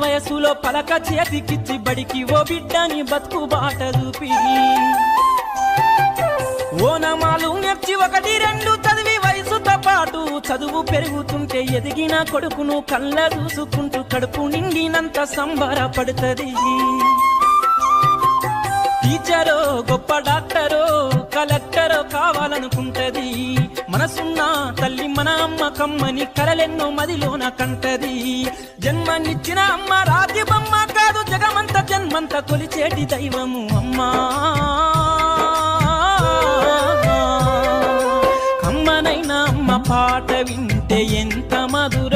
వయసులో పలక చేతికిచ్చి బడికి ఓ బిడ్డని బతుకు బాట చూపి ఓనమాలు నెచ్చి 1, 2 చదివి వయసుతో పాటు చదువు పెరుగుతుంటే ఎదిగిన కొడుకును కళ్ళ చూసుకుంటూ కడుపు నిండినంత సంబరపడుతుంది. టీచరో గొప్ప డాక్టరో కలెక్టరో కావాలనుకుంటది. మనసున్న తల్లి మన అమ్మ కమ్మని కలలెన్నో మదిలోన కంటది. జన్మనిచ్చిన అమ్మ రాజ్యమమ్మ కాదు జగమంత జన్మంత కొలిచేటి దైవము అమ్మా. కమ్మనైన అమ్మ పాట వింటే ఎంత మధుర